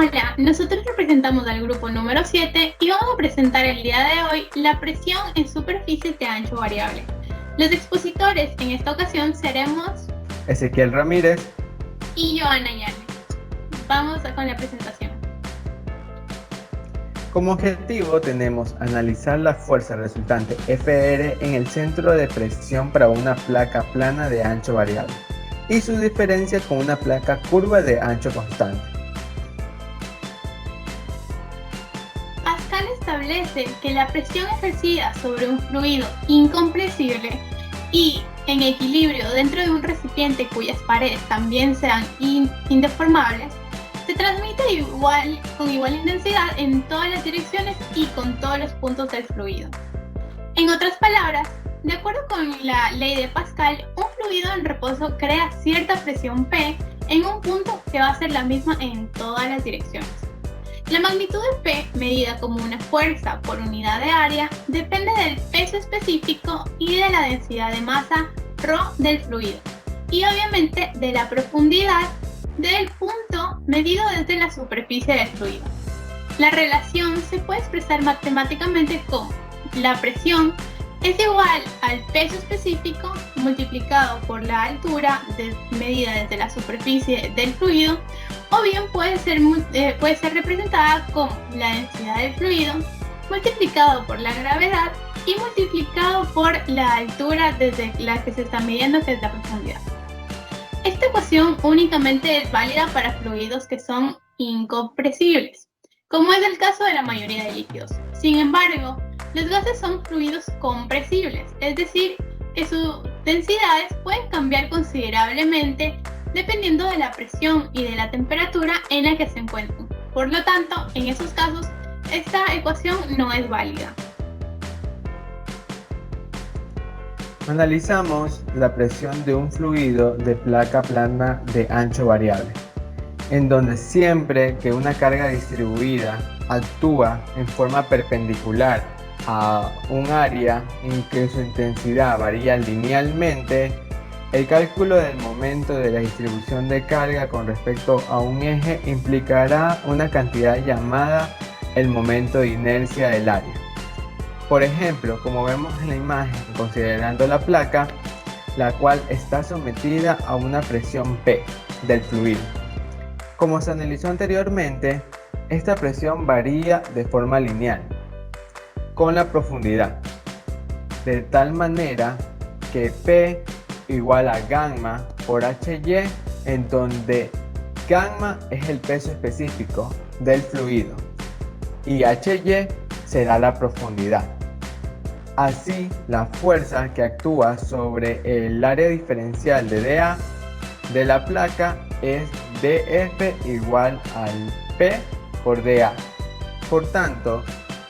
Hola, nosotros representamos al grupo número 7 y vamos a presentar el día de hoy la presión en superficies de ancho variable. Los expositores en esta ocasión seremos Ezequiel Ramírez y Joana Yane. Vamos con la presentación. Como objetivo tenemos analizar la fuerza resultante FR en el centro de presión para una placa plana de ancho variable y su diferencia con una placa curva de ancho constante. Pascal establece que la presión ejercida sobre un fluido incompresible y en equilibrio dentro de un recipiente cuyas paredes también sean indeformables se transmite con igual intensidad en todas las direcciones y con todos los puntos del fluido. En otras palabras, de acuerdo con la ley de Pascal, un fluido en reposo crea cierta presión P en un punto que va a ser la misma en todas las direcciones. La magnitud de P, medida como una fuerza por unidad de área, depende del peso específico y de la densidad de masa ρ del fluido, y obviamente de la profundidad del punto medido desde la superficie del fluido. La relación se puede expresar matemáticamente como la presión es igual al peso específico multiplicado por la altura medida desde la superficie del fluido, o bien puede ser representada como la densidad del fluido multiplicado por la gravedad y multiplicado por la altura desde la que se está midiendo, que es la profundidad. Esta ecuación únicamente es válida para fluidos que son incompresibles, como es el caso de la mayoría de líquidos. Sin embargo, los gases son fluidos compresibles, es decir, que sus densidades pueden cambiar considerablemente dependiendo de la presión y de la temperatura en la que se encuentren. Por lo tanto, en esos casos, esta ecuación no es válida. Analizamos la presión de un fluido de placa plana de ancho variable, en donde siempre que una carga distribuida actúa en forma perpendicular a un área en que su intensidad varía linealmente, el cálculo del momento de la distribución de carga con respecto a un eje implicará una cantidad llamada el momento de inercia del área. Por ejemplo, como vemos en la imagen, considerando la placa, la cual está sometida a una presión P del fluido. Como se analizó anteriormente, esta presión varía de forma lineal con la profundidad, de tal manera que P igual a gamma por HY, en donde gamma es el peso específico del fluido y HY será la profundidad. Así, la fuerza que actúa sobre el área diferencial de dA de la placa es dF igual al P por dA. Por tanto,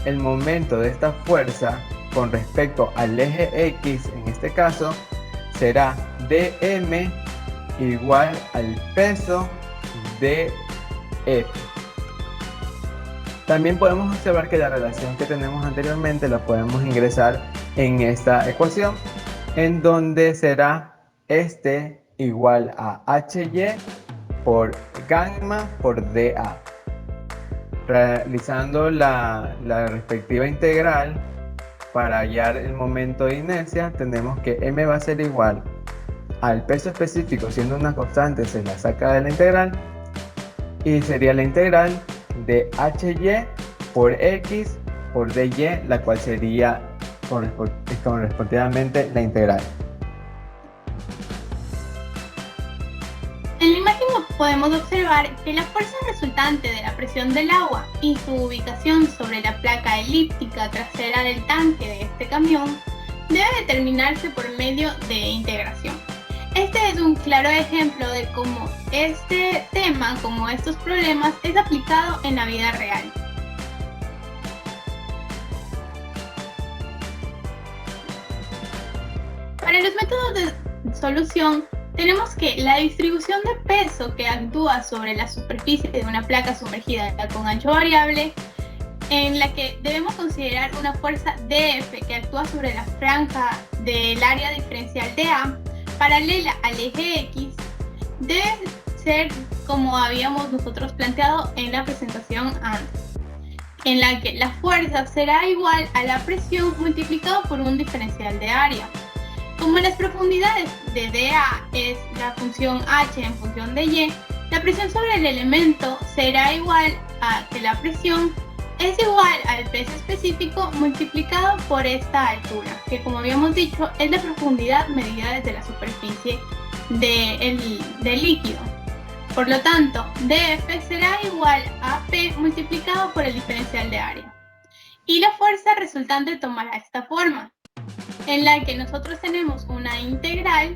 el momento de esta fuerza con respecto al eje X, en este caso, será dm igual al peso de F. También podemos observar que la relación que tenemos anteriormente la podemos ingresar en esta ecuación, en donde será este igual a HY por gamma por dA. Realizando la respectiva integral para hallar el momento de inercia, tenemos que m va a ser igual al peso específico, siendo una constante se la saca de la integral, y sería la integral de HY por X por DY, la cual sería correspectivamente la integral. En la imagen podemos observar que la fuerza resultante de la presión del agua y su ubicación sobre la placa elíptica trasera del tanque de este camión debe determinarse por medio de integración. Este es un claro ejemplo de cómo este tema, como estos problemas, es aplicado en la vida real. Para los métodos de solución, tenemos que la distribución de peso que actúa sobre la superficie de una placa sumergida con ancho variable, en la que debemos considerar una fuerza dF que actúa sobre la franja del área diferencial de A, paralela al eje X, debe ser como habíamos nosotros planteado en la presentación antes, en la que la fuerza será igual a la presión multiplicado por un diferencial de área. Como las profundidades de dA es la función h en función de y, la presión sobre el elemento será igual a que la presión es igual al peso específico multiplicado por esta altura, que como habíamos dicho es la profundidad medida desde la superficie del líquido. Por lo tanto, dF será igual a P multiplicado por el diferencial de área. Y la fuerza resultante tomará esta forma, en la que nosotros tenemos una integral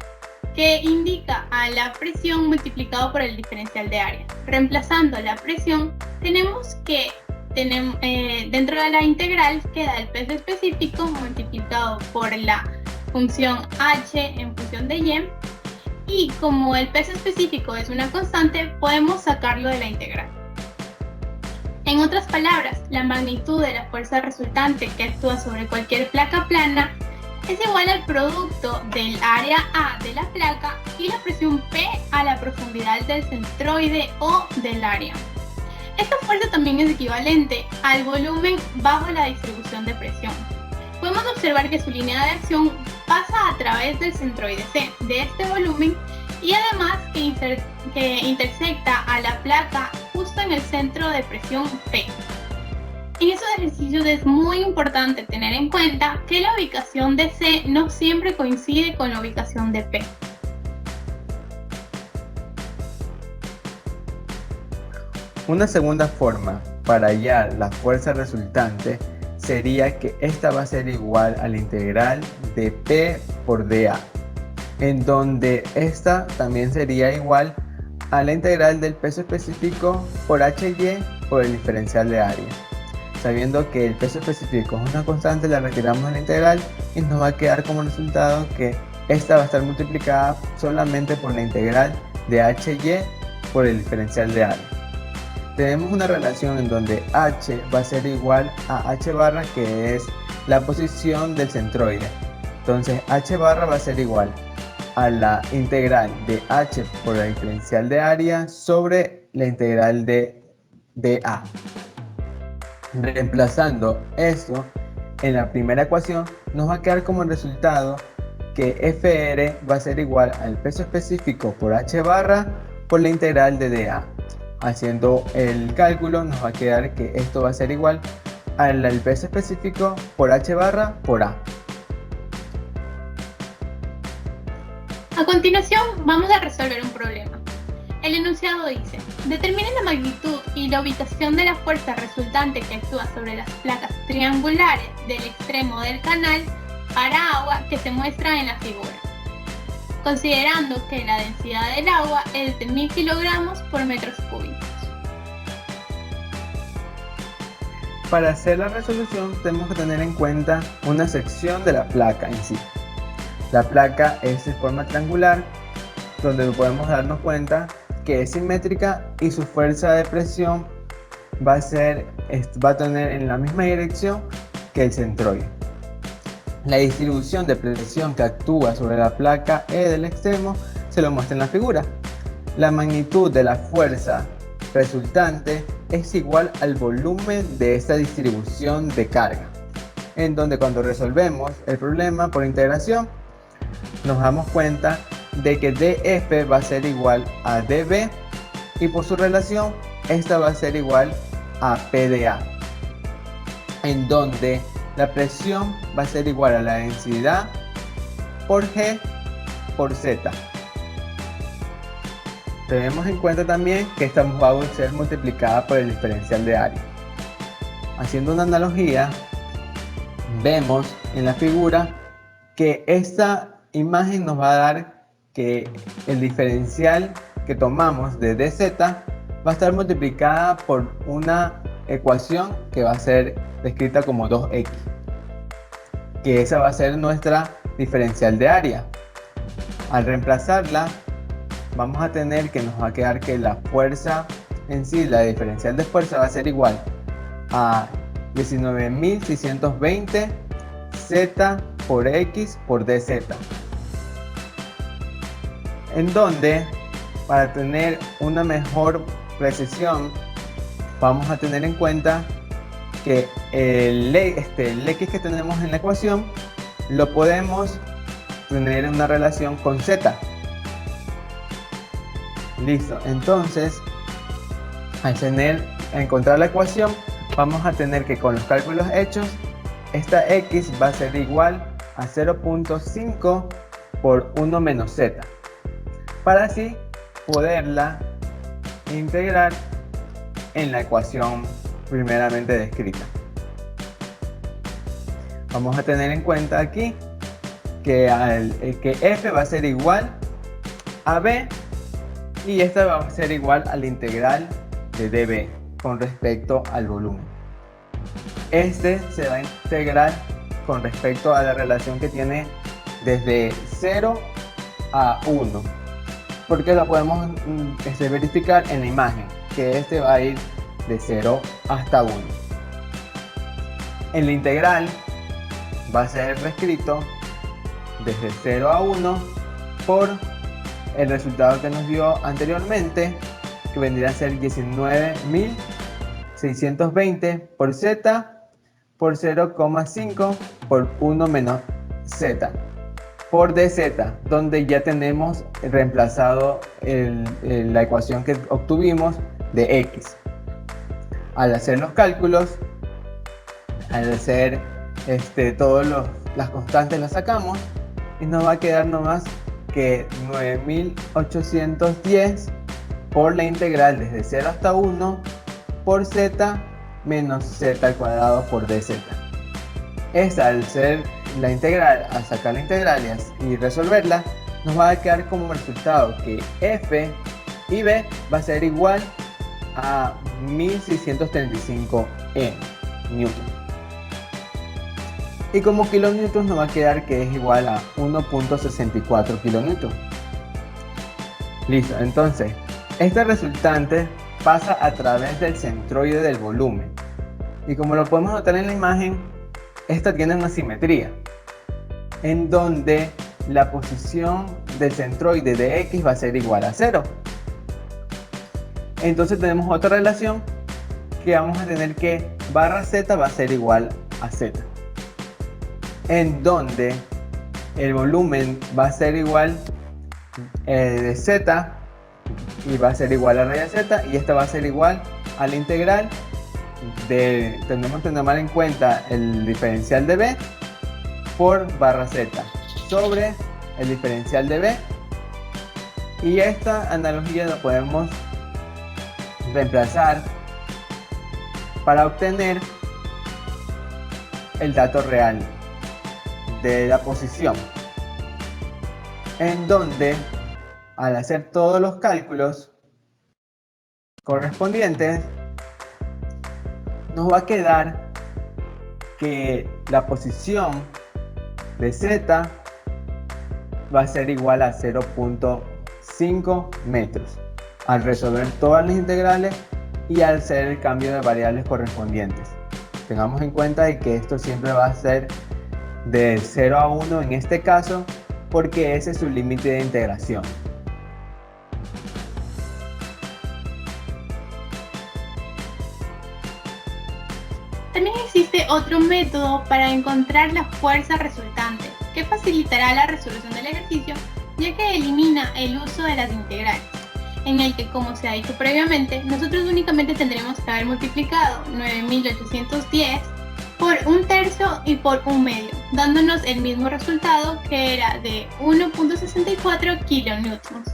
que indica a la presión multiplicado por el diferencial de área. Reemplazando la presión, tenemos que dentro de la integral queda el peso específico multiplicado por la función h en función de y como el peso específico es una constante, podemos sacarlo de la integral. En otras palabras, la magnitud de la fuerza resultante que actúa sobre cualquier placa plana es igual al producto del área A de la placa y la presión P a la profundidad del centroide o del área. Esta fuerza también es equivalente al volumen bajo la distribución de presión. Podemos observar que su línea de acción pasa a través del centroide C de este volumen y además que intersecta a la placa justo en el centro de presión P. En estos ejercicios es muy importante tener en cuenta que la ubicación de C no siempre coincide con la ubicación de P. Una segunda forma para hallar la fuerza resultante sería que esta va a ser igual a la integral de P por dA, en donde esta también sería igual a la integral del peso específico por HY por el diferencial de área. Sabiendo que el peso específico es una constante, la retiramos de la integral y nos va a quedar como resultado que esta va a estar multiplicada solamente por la integral de HY por el diferencial de área. Tenemos una relación en donde h va a ser igual a h barra, que es la posición del centroide. Entonces h barra va a ser igual a la integral de h por la diferencial de área sobre la integral de dA. Reemplazando esto en la primera ecuación, nos va a quedar como resultado que Fr va a ser igual al peso específico por h barra por la integral de dA. Haciendo el cálculo nos va a quedar que esto va a ser igual al peso específico por h barra por A. A continuación vamos a resolver un problema. El enunciado dice: determine la magnitud y la ubicación de la fuerza resultante que actúa sobre las placas triangulares del extremo del canal para agua que se muestra en la figura, considerando que la densidad del agua es de 1000 kilogramos por metros cúbicos. Para hacer la resolución tenemos que tener en cuenta una sección de la placa en sí. La placa es de forma triangular, donde podemos darnos cuenta que es simétrica y su fuerza de presión va a tener en la misma dirección que el centroide. La distribución de presión que actúa sobre la placa E del extremo se lo muestra en la figura. La magnitud de la fuerza resultante es igual al volumen de esta distribución de carga, en donde cuando resolvemos el problema por integración nos damos cuenta de que dF va a ser igual a dB y por su relación esta va a ser igual a PdA, en donde la presión va a ser igual a la densidad por G por Z. Tenemos en cuenta también que esta va a ser multiplicada por el diferencial de área. Haciendo una analogía, vemos en la figura que esta imagen nos va a dar que el diferencial que tomamos de dz va a estar multiplicada por una ecuación que va a ser descrita como 2x, que esa va a ser nuestra diferencial de área. Al reemplazarla vamos a tener que nos va a quedar que la fuerza en sí, la diferencial de fuerza, va a ser igual a 19.620 z por x por dz, en donde para tener una mejor precisión, vamos a tener en cuenta que el X que tenemos en la ecuación lo podemos tener en una relación con Z. Listo, entonces al encontrar la ecuación, vamos a tener que con los cálculos hechos, esta X va a ser igual a 0.5 por 1 menos Z, para así poderla integrar en la ecuación primeramente descrita. Vamos a tener en cuenta aquí que f va a ser igual a b y esta va a ser igual a la integral de db con respecto al volumen. Este se va a integrar con respecto a la relación que tiene desde 0 a 1, porque la podemos verificar en la imagen, que este va a ir de 0 hasta 1. En la integral va a ser reescrito desde 0 a 1 por el resultado que nos dio anteriormente, que vendría a ser 19.620 por z por 0,5 por 1 menos z por dz, donde ya tenemos reemplazado la ecuación que obtuvimos de x. Al hacer los cálculos, al hacer todas las constantes las sacamos y nos va a quedar nomás que 9.810 por la integral desde 0 hasta 1 por z menos z al cuadrado por dz. Esta, al ser la integral, al sacar la integral y resolverla, nos va a quedar como resultado que f y b va a ser igual a 1635 newton. Y como kilonewtons nos va a quedar que es igual a 1.64 kilonewtons. Listo, entonces este resultante pasa a través del centroide del volumen. Y como lo podemos notar en la imagen, esta tiene una simetría, en donde la posición del centroide de X va a ser igual a 0. Entonces tenemos otra relación que vamos a tener que barra Z va a ser igual a Z, en donde el volumen va a ser igual de Z y va a ser igual a raíz de Z, y esta va a ser igual a la integral tenemos que tomar en cuenta el diferencial de B por barra Z sobre el diferencial de B, y esta analogía la podemos reemplazar para obtener el dato real de la posición, en donde al hacer todos los cálculos correspondientes nos va a quedar que la posición de Z va a ser igual a 0.5 metros al resolver todas las integrales y al hacer el cambio de variables correspondientes. Tengamos en cuenta de que esto siempre va a ser de 0 a 1 en este caso, porque ese es su límite de integración. También existe otro método para encontrar la fuerza resultante, que facilitará la resolución del ejercicio, ya que elimina el uso de las integrales, en el que, como se ha dicho previamente, nosotros únicamente tendremos que haber multiplicado 9.810 por 1/3 y por 1/2, dándonos el mismo resultado, que era de 1.64 kilonewtons.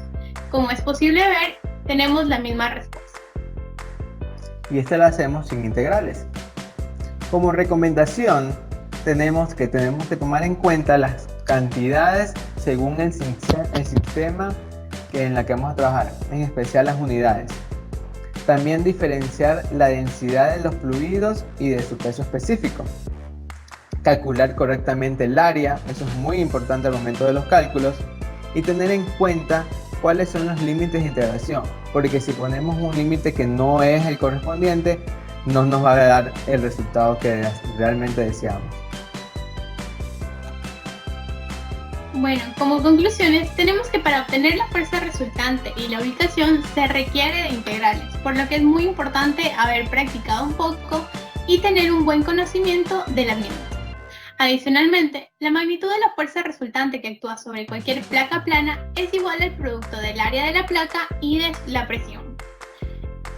Como es posible ver, tenemos la misma respuesta. Y esta la hacemos sin integrales. Como recomendación, tenemos que tomar en cuenta las cantidades según el sistema en la que vamos a trabajar, en especial las unidades. También diferenciar la densidad de los fluidos y de su peso específico. Calcular correctamente el área, eso es muy importante al momento de los cálculos. Y tener en cuenta cuáles son los límites de integración, porque si ponemos un límite que no es el correspondiente, no nos va a dar el resultado que realmente deseamos. Bueno, como conclusiones, tenemos que para obtener la fuerza resultante y la ubicación se requiere de integrales, por lo que es muy importante haber practicado un poco y tener un buen conocimiento de las mismas. Adicionalmente, la magnitud de la fuerza resultante que actúa sobre cualquier placa plana es igual al producto del área de la placa y de la presión.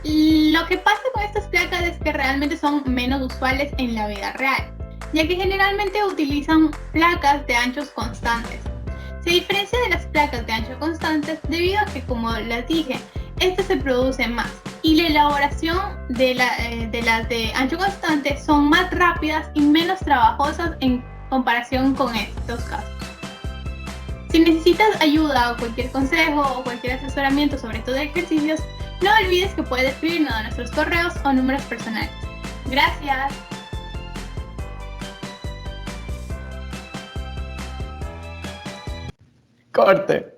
Lo que pasa con estas placas es que realmente son menos usuales en la vida real, ya que generalmente utilizan placas de anchos constantes. Se diferencia de las placas de ancho constantes debido a que, como les dije, estas se producen más y la elaboración de las de ancho constante son más rápidas y menos trabajosas en comparación con estos casos. Si necesitas ayuda o cualquier consejo o cualquier asesoramiento sobre estos ejercicios, no olvides que puedes escribirnos a nuestros correos o números personales. Gracias. Corte.